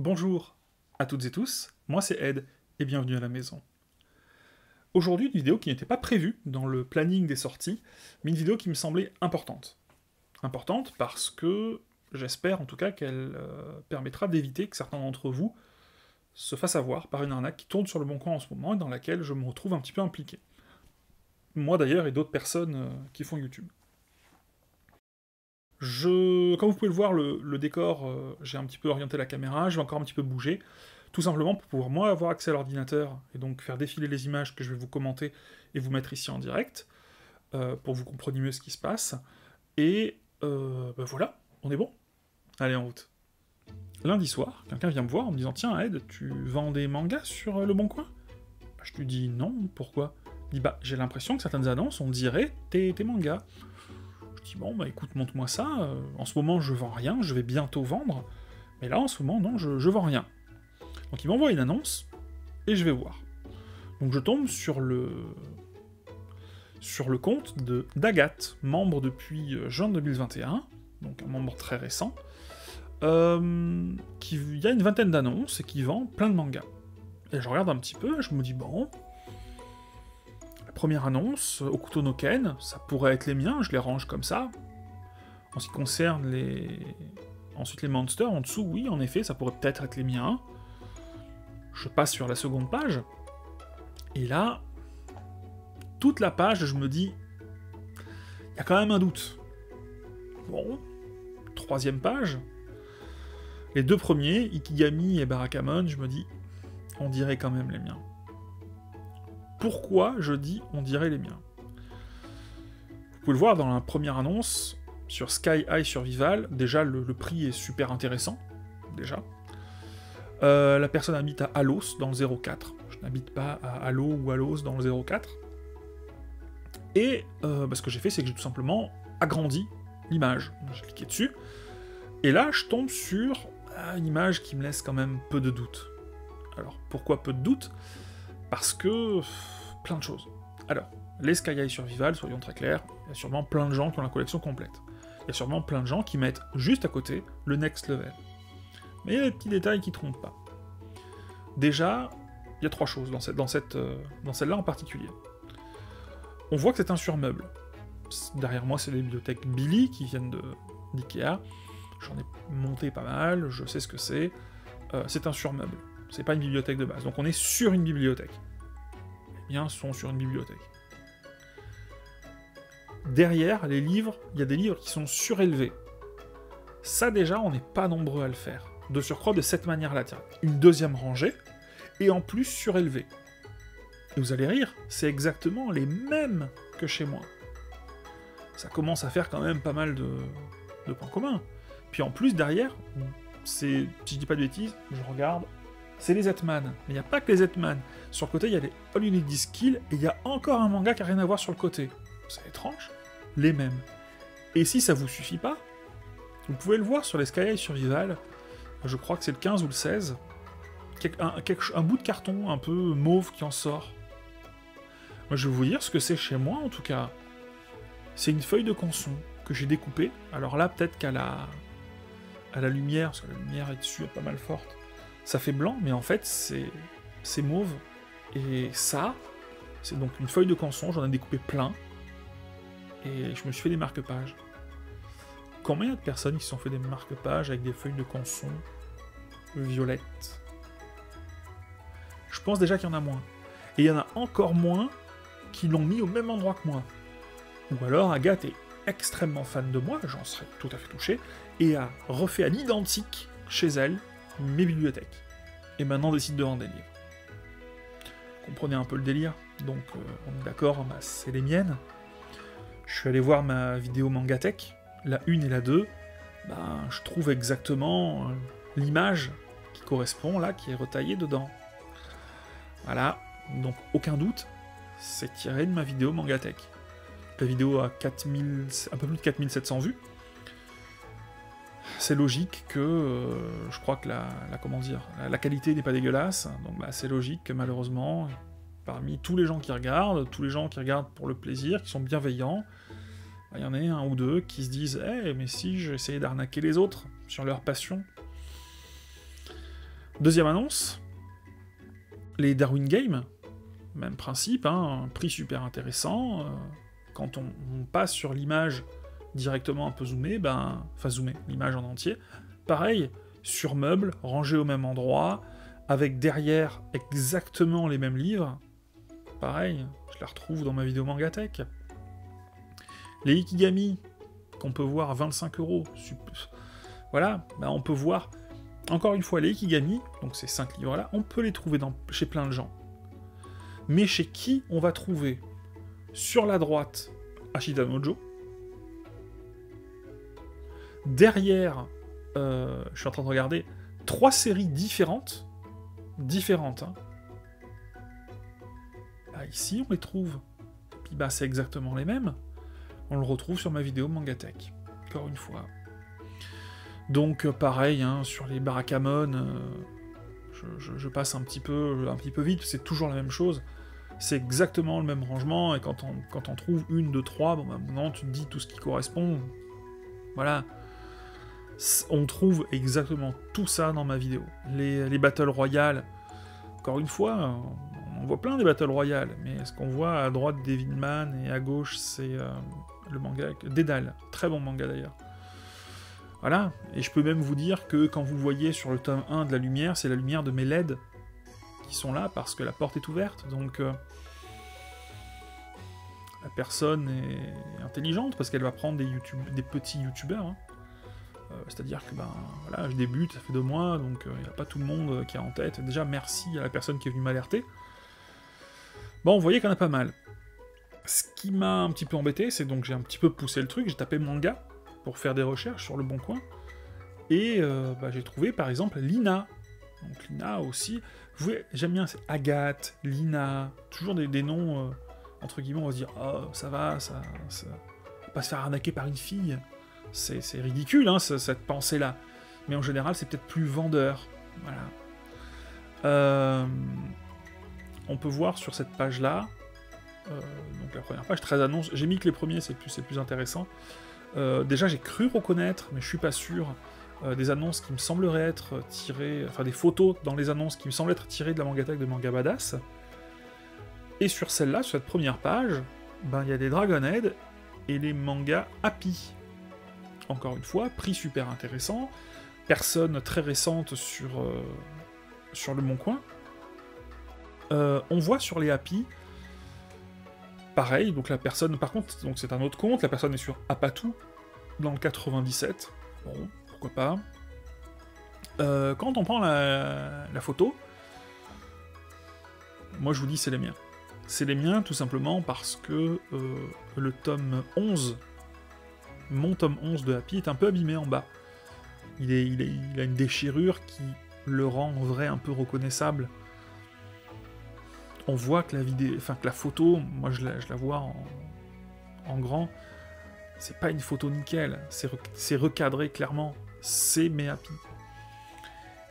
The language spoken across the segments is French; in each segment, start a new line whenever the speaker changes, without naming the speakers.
Bonjour à toutes et tous, moi c'est Ed, et bienvenue à la maison. Aujourd'hui, une vidéo qui n'était pas prévue dans le planning des sorties, mais une vidéo qui me semblait importante. Importante parce que j'espère en tout cas qu'elle permettra d'éviter que certains d'entre vous se fassent avoir par une arnaque qui tourne sur le bon coin en ce moment et dans laquelle je me retrouve un petit peu impliqué. Moi d'ailleurs et d'autres personnes qui font YouTube. Comme vous pouvez le voir, le décor, j'ai un petit peu orienté la caméra, je vais encore un petit peu bouger, tout simplement pour pouvoir moi avoir accès à l'ordinateur, et donc faire défiler les images que je vais vous commenter et vous mettre ici en direct, pour que vous compreniez mieux ce qui se passe, et ben voilà, on est bon. Allez, en route. Lundi soir, quelqu'un vient me voir en me disant « Tiens, Ed, tu vends des mangas sur Le Bon Coin ?» Je lui dis « Non, pourquoi ?» Il dit « Bah, j'ai l'impression que certaines annonces, on dirait tes mangas. » Je dis bon bah écoute, montre-moi ça, en ce moment je vends rien, je vais bientôt vendre, mais là en ce moment non, je vends rien. Donc il m'envoie une annonce, et je vais voir. Donc je tombe sur le compte d'Agathe, membre depuis juin 2021, donc un membre très récent, il y a une vingtaine d'annonces et qui vend plein de mangas. Et je regarde un petit peu, et je me dis bon... Première annonce, Hokuto no Ken, ça pourrait être les miens, je les range comme ça. En ce qui concerne ensuite les monsters, en dessous, oui, en effet, ça pourrait peut-être être les miens. Je passe sur la seconde page, et là, toute la page, je me dis, il y a quand même un doute. Bon, troisième page, les deux premiers, Ikigami et Barakamon, je me dis, on dirait quand même les miens. Pourquoi je dis on dirait les miens? Vous pouvez le voir dans la première annonce, sur Sky High Survival, déjà le prix est super intéressant, déjà. La personne habite à Alos, dans le 04. Je n'habite pas à Halo ou Alos dans le 04. Et ce que j'ai fait, c'est que j'ai tout simplement agrandi l'image. J'ai cliqué dessus, et là je tombe sur une image qui me laisse quand même peu de doute. Alors, pourquoi peu de doute? Parce que... plein de choses. Alors, les Sky High Survival, soyons très clairs, il y a sûrement plein de gens qui ont la collection complète. Il y a sûrement plein de gens qui mettent juste à côté le Next Level. Mais il y a des petits détails qui trompent pas. Déjà, il y a trois choses dans celle-là en particulier. On voit que c'est un surmeuble. Derrière moi, c'est les bibliothèques Billy qui viennent d'Ikea. J'en ai monté pas mal, je sais ce que c'est. C'est un surmeuble. C'est pas une bibliothèque de base. Donc on est sur une bibliothèque. Les miens sont sur une bibliothèque. Derrière, les livres, il y a des livres qui sont surélevés. Ça déjà, on n'est pas nombreux à le faire. De surcroît, de cette manière-là, tiens. Une deuxième rangée, et en plus surélevés. Et vous allez rire, c'est exactement les mêmes que chez moi. Ça commence à faire quand même pas mal de points communs. Puis en plus, derrière, si je dis pas de bêtises, je regarde, c'est les Zetman. Mais il n'y a pas que les Zetman. Sur le côté, il y a les All You Need Is Kill, et il y a encore un manga qui n'a rien à voir sur le côté. C'est étrange. Les mêmes. Et si ça vous suffit pas, vous pouvez le voir sur les Sky High Survival, je crois que c'est le 15 ou le 16, un bout de carton un peu mauve qui en sort. Moi, je vais vous dire ce que c'est chez moi, en tout cas. C'est une feuille de canson que j'ai découpée. Alors là, peut-être qu'à la lumière, parce que la lumière est dessus, est pas mal forte, ça fait blanc, mais en fait, c'est mauve. Et ça, c'est donc une feuille de canson, j'en ai découpé plein, et je me suis fait des marque-pages. Combien de personnes qui se sont fait des marque-pages avec des feuilles de canson violettes? Je pense déjà qu'il y en a moins. Et il y en a encore moins qui l'ont mis au même endroit que moi. Ou alors Agathe est extrêmement fan de moi, j'en serais tout à fait touché, et a refait à l'identique, chez elle, mes bibliothèques. Et maintenant décide de vendre des livres. Comprenez un peu le délire. Donc on est d'accord, bah, c'est les miennes. Je suis allé voir ma vidéo Mangatech, la 1 et la 2, bah, je trouve exactement l'image qui correspond là, qui est retaillée dedans. Voilà, donc aucun doute, c'est tiré de ma vidéo Mangatech. La vidéo a un peu plus de 4700 vues. C'est logique que, je crois que la qualité n'est pas dégueulasse, donc bah, c'est logique que malheureusement, parmi tous les gens qui regardent pour le plaisir, qui sont bienveillants, bah, y en a un ou deux qui se disent « Eh, mais si j'essayais d'arnaquer les autres sur leur passion ?» Deuxième annonce, les Darwin Games, même principe, hein, un prix super intéressant. Quand on passe sur l'image directement un peu zoomée, enfin zoomée, l'image en entier, pareil, sur meubles, rangés au même endroit, avec derrière exactement les mêmes livres. Pareil, je les retrouve dans ma vidéo Mangatech. Les Ikigami, qu'on peut voir à 25 €. Voilà, on peut voir, encore une fois, les Ikigami, donc ces 5 livres-là, on peut les trouver chez plein de gens. Mais chez qui on va trouver, sur la droite, Ashita Nojo, derrière, je suis en train de regarder, 3 séries différentes, hein. Ici, on les trouve. Puis c'est exactement les mêmes. On le retrouve sur ma vidéo Mangatech. Encore une fois. Donc, pareil, hein, sur les Barakamon, je passe un petit peu vite, c'est toujours la même chose. C'est exactement le même rangement, et quand on trouve 1, 2, 3, maintenant tu te dis tout ce qui correspond. Voilà. On trouve exactement tout ça dans ma vidéo. Les Battle Royale, encore une fois, on voit plein des Battle Royale, mais ce qu'on voit à droite Devilman et à gauche c'est le manga Dédale, très bon manga d'ailleurs. Voilà, et je peux même vous dire que quand vous voyez sur le tome 1 de la lumière, c'est la lumière de mes LED qui sont là parce que la porte est ouverte, donc la personne est intelligente parce qu'elle va prendre des petits youtubeurs, hein. C'est-à-dire que voilà, je débute, ça fait 2 mois, donc il n'y a pas tout le monde qui est en tête. Déjà, merci à la personne qui est venue m'alerter. Bon, vous voyez qu'il y en a pas mal. Ce qui m'a un petit peu embêté, c'est donc j'ai un petit peu poussé le truc, j'ai tapé manga pour faire des recherches sur le bon coin, et j'ai trouvé par exemple Lina. Donc Lina aussi, vous voyez, j'aime bien, c'est Agathe, Lina, toujours des noms, entre guillemets, on va se dire, oh, ça va pas se faire arnaquer par une fille. C'est ridicule, hein, cette pensée-là. Mais en général, c'est peut-être plus vendeur. Voilà. On peut voir sur cette page-là, donc la première page, 13 annonces. J'ai mis que les premiers, c'est plus intéressant. Déjà, j'ai cru reconnaître, mais je suis pas sûr, des annonces qui me sembleraient être tirées... Enfin, des photos dans les annonces qui me semblent être tirées de la Mangatech de Manga Badass. Et sur celle-là, sur cette première page, il y a des Dragonhead et les mangas Happy. Encore une fois, prix super intéressant, personne très récente sur le Bon Coin. On voit sur les Happy, pareil, donc la personne, par contre, donc c'est un autre compte, la personne est sur Apatu, dans le 97, bon, pourquoi pas. Quand on prend la photo, moi je vous dis c'est les miens. C'est les miens tout simplement parce que le tome 11, mon tome 11 de Happy est un peu abîmé en bas. Il a une déchirure qui le rend en vrai un peu reconnaissable. On voit que la photo, moi je la vois en grand, c'est pas une photo nickel, c'est recadré clairement, c'est mes Happy.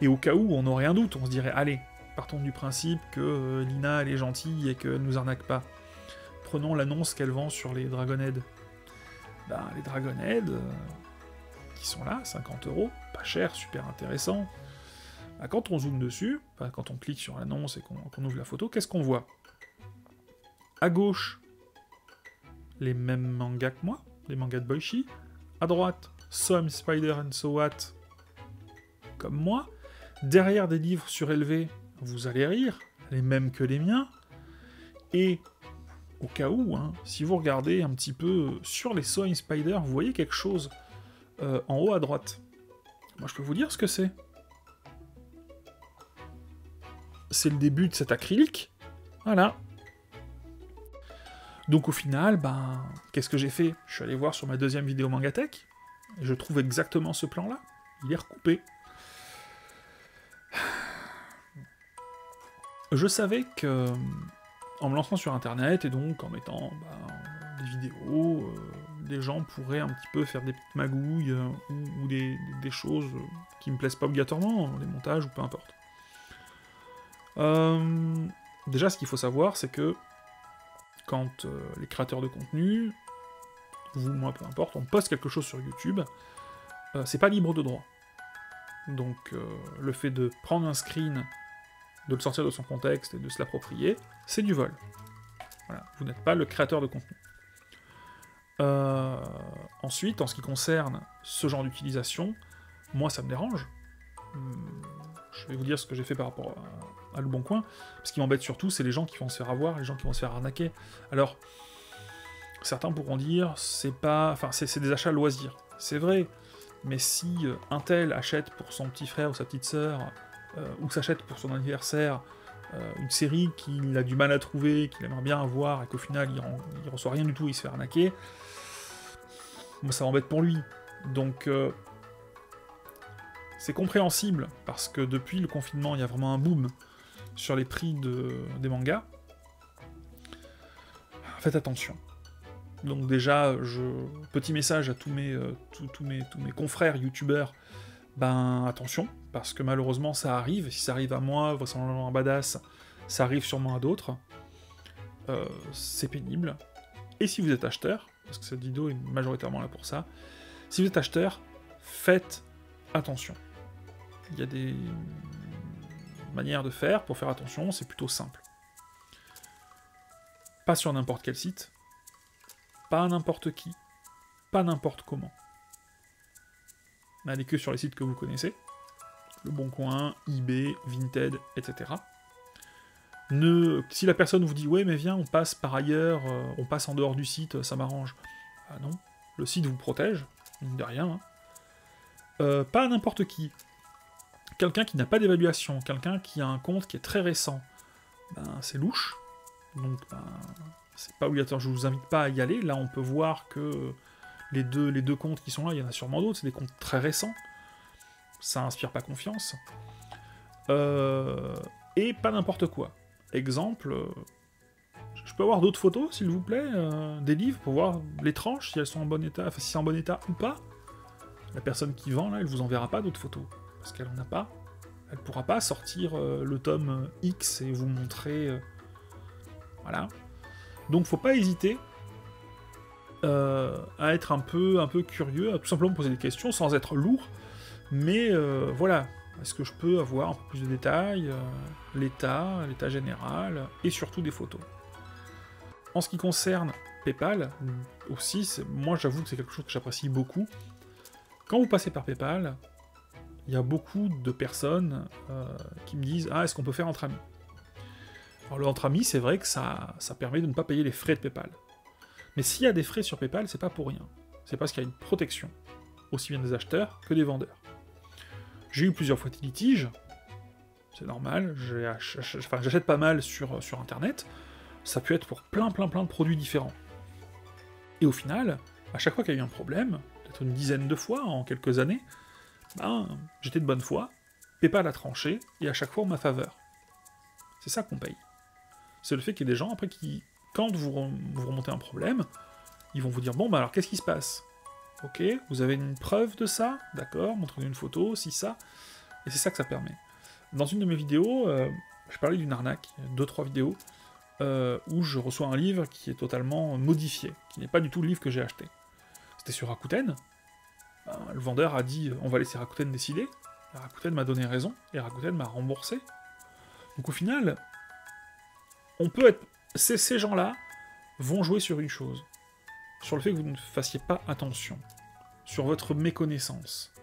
Et au cas où on aurait un doute, on se dirait, allez, partons du principe que Lina elle est gentille et qu'elle nous arnaque pas. Prenons l'annonce qu'elle vend sur les Dragonhead. Les Dragonhead, qui sont là, 50 €, pas cher, super intéressant. Quand on zoome dessus, quand on clique sur l'annonce et qu'on ouvre la photo, qu'est-ce qu'on voit? À gauche, les mêmes mangas que moi, les mangas de Boichi. À droite, Some Spider and So What, comme moi. Derrière des livres surélevés, vous allez rire, les mêmes que les miens. Et au cas où, hein, si vous regardez un petit peu sur les Soin Spider, vous voyez quelque chose en haut à droite. Moi, je peux vous dire ce que c'est. C'est le début de cet acrylique. Voilà. Donc au final, qu'est-ce que j'ai fait? Je suis allé voir sur ma deuxième vidéo Mangatech, et je trouve exactement ce plan-là. Il est recoupé. Je savais que, en me lançant sur Internet, et donc en mettant des vidéos, des gens pourraient un petit peu faire des petites magouilles, ou des choses qui me plaisent pas obligatoirement, les montages ou peu importe. Déjà, ce qu'il faut savoir, c'est que quand les créateurs de contenu, vous, moi, peu importe, on poste quelque chose sur YouTube, c'est pas libre de droit. Donc le fait de prendre un screen, de le sortir de son contexte et de se l'approprier, c'est du vol. Voilà, vous n'êtes pas le créateur de contenu. Ensuite, en ce qui concerne ce genre d'utilisation, moi ça me dérange. Je vais vous dire ce que j'ai fait par rapport à Le Bon Coin. Ce qui m'embête surtout, c'est les gens qui vont se faire avoir, les gens qui vont se faire arnaquer. Alors, certains pourront dire, c'est des achats loisirs. C'est vrai, mais si un tel achète pour son petit frère ou sa petite sœur, ou s'achète pour son anniversaire, une série qu'il a du mal à trouver, qu'il aimerait bien avoir, et qu'au final il reçoit rien du tout, il se fait arnaquer, moi ça m'embête pour lui. Donc c'est compréhensible, parce que depuis le confinement, il y a vraiment un boom sur les prix des mangas. Faites attention. Donc déjà, petit message à tous mes confrères youtubeurs, ben attention, parce que malheureusement ça arrive, si ça arrive à moi, vraisemblablement un badass, ça arrive sûrement à d'autres. C'est pénible. Et si vous êtes acheteur, parce que cette vidéo est majoritairement là pour ça, si vous êtes acheteur, faites attention. Il y a des manières de faire pour faire attention, c'est plutôt simple. Pas sur n'importe quel site, pas n'importe qui, pas n'importe comment. N'allez que sur les sites que vous connaissez, Le Bon Coin, eBay, Vinted, etc. Si la personne vous dit « Ouais, mais viens, on passe par ailleurs, on passe en dehors du site, ça m'arrange. » Ah non, le site vous protège, mine de rien. Hein. Pas n'importe qui. Quelqu'un qui n'a pas d'évaluation, quelqu'un qui a un compte qui est très récent, ben c'est louche. Donc, ben, c'est pas obligatoire, je vous invite pas à y aller. Là, on peut voir que les deux comptes qui sont là, il y en a sûrement d'autres, c'est des comptes très récents. Ça inspire pas confiance. Et pas n'importe quoi. Exemple, je peux avoir d'autres photos, s'il vous plaît, des livres, pour voir les tranches, si elles sont en bon état, enfin si c'est en bon état ou pas. La personne qui vend, là, elle vous enverra pas d'autres photos, parce qu'elle en a pas. Elle pourra pas sortir le tome X et vous montrer... Voilà. Donc faut pas hésiter à être un peu curieux, à tout simplement poser des questions, sans être lourd, mais voilà. Est-ce que je peux avoir un peu plus de détails, l'état général, et surtout des photos. En ce qui concerne PayPal, aussi, moi j'avoue que c'est quelque chose que j'apprécie beaucoup. Quand vous passez par PayPal, il y a beaucoup de personnes qui me disent « Ah, est-ce qu'on peut faire entre amis ?» Alors le entre amis, c'est vrai que ça permet de ne pas payer les frais de PayPal. Mais s'il y a des frais sur PayPal, c'est pas pour rien. C'est parce qu'il y a une protection, aussi bien des acheteurs que des vendeurs. J'ai eu plusieurs fois des litiges, c'est normal, j'achète pas mal sur Internet, ça peut être pour plein de produits différents. Et au final, à chaque fois qu'il y a eu un problème, peut-être une dizaine de fois en quelques années, ben, j'étais de bonne foi, PayPal a tranché, et à chaque fois en ma faveur. C'est ça qu'on paye. C'est le fait qu'il y ait des gens, après, qui, quand vous remontez un problème, ils vont vous dire, bon, bah alors, qu'est-ce qui se passe ? Ok, vous avez une preuve de ça ? D'accord, montrez-nous une photo, si ça. Et c'est ça que ça permet. Dans une de mes vidéos, je parlais d'une arnaque, 2-3 vidéos, où je reçois un livre qui est totalement modifié, qui n'est pas du tout le livre que j'ai acheté. C'était sur Rakuten. Le vendeur a dit, on va laisser Rakuten décider. Rakuten m'a donné raison, et Rakuten m'a remboursé. Donc au final, on peut être... Ces gens-là vont jouer sur une chose. Sur le fait que vous ne fassiez pas attention. Sur votre méconnaissance.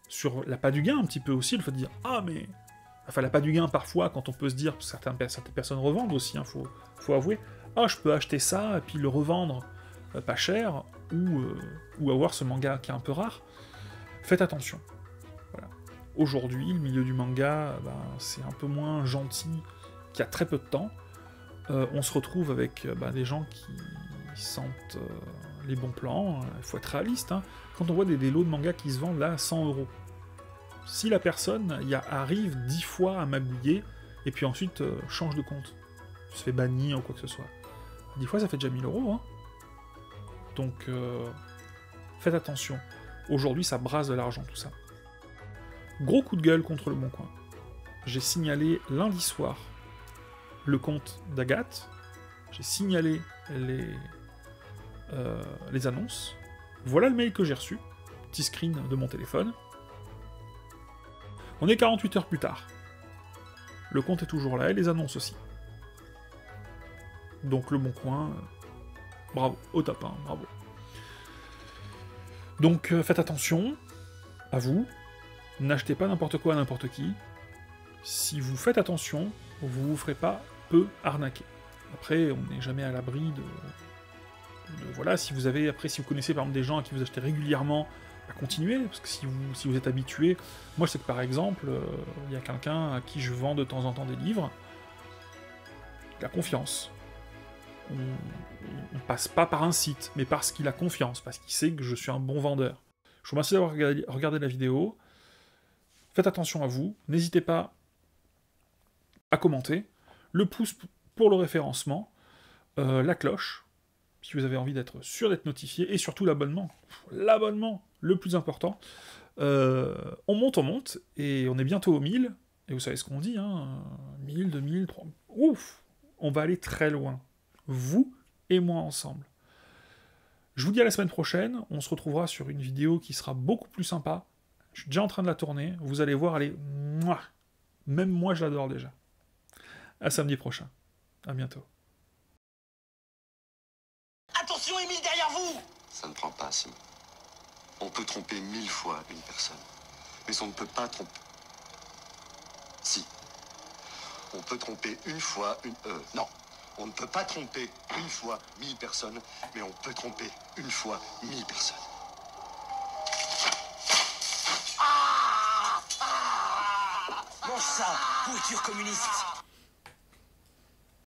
Sur l'appât du gain un petit peu aussi, le fait de dire « Ah mais... » Enfin l'appât du gain parfois, quand on peut se dire, certaines personnes revendent aussi, hein, faut avouer « Ah, je peux acheter ça, et puis le revendre pas cher, ou avoir ce manga qui est un peu rare. » Faites attention. Voilà. Aujourd'hui, le milieu du manga, ben, c'est un peu moins gentil qu'il y a très peu de temps. On se retrouve avec des gens qui sentent les bons plans. Il faut être réaliste. Hein. Quand on voit des lots de manga qui se vendent là à 100 €, si la personne arrive 10 fois à magouiller, et puis ensuite change de compte, se fait bannir ou quoi que ce soit, 10 fois ça fait déjà 1000 €. Hein. Donc faites attention. Aujourd'hui ça brasse de l'argent tout ça. Gros coup de gueule contre Le Bon Coin. J'ai signalé lundi soir le compte d'Agathe, j'ai signalé les annonces, voilà le mail que j'ai reçu, petit screen de mon téléphone. On est 48 heures plus tard. Le compte est toujours là, et les annonces aussi. Donc le Bon Coin, bravo, au top, hein, bravo. Donc faites attention, à vous, n'achetez pas n'importe quoi à n'importe qui. Si vous faites attention, vous vous ferez pas peu arnaquer. Après, on n'est jamais à l'abri de... Voilà, si vous avez... Après, si vous connaissez par exemple des gens à qui vous achetez régulièrement, à continuer, parce que si vous êtes habitué... Moi, je sais que par exemple, il y a quelqu'un à qui je vends de temps en temps des livres. Il a confiance. On passe pas par un site, mais parce qu'il a confiance, parce qu'il sait que je suis un bon vendeur. Je vous remercie d'avoir regardé la vidéo. Faites attention à vous. N'hésitez pas à commenter. Le pouce pour le référencement. La cloche, si vous avez envie d'être sûr d'être notifié. Et surtout l'abonnement. L'abonnement, le plus important. On monte, et on est bientôt aux 1000. Et vous savez ce qu'on dit, hein, 1000, 2000, 3000... Ouf! On va aller très loin. Vous et moi ensemble. Je vous dis à la semaine prochaine, on se retrouvera sur une vidéo qui sera beaucoup plus sympa. Je suis déjà en train de la tourner, vous allez voir, elle est... Mouah, même moi, je l'adore déjà. À samedi prochain. À bientôt.
Attention, Émile, derrière vous!
Ça ne prend pas, Simon. On peut tromper 1000 fois une personne, mais on ne peut pas tromper... Si. On peut tromper une fois une... Non. On ne peut pas tromper une fois 1000 personnes, mais on peut tromper une fois 1000 personnes.
Mange ça, pourriture communiste!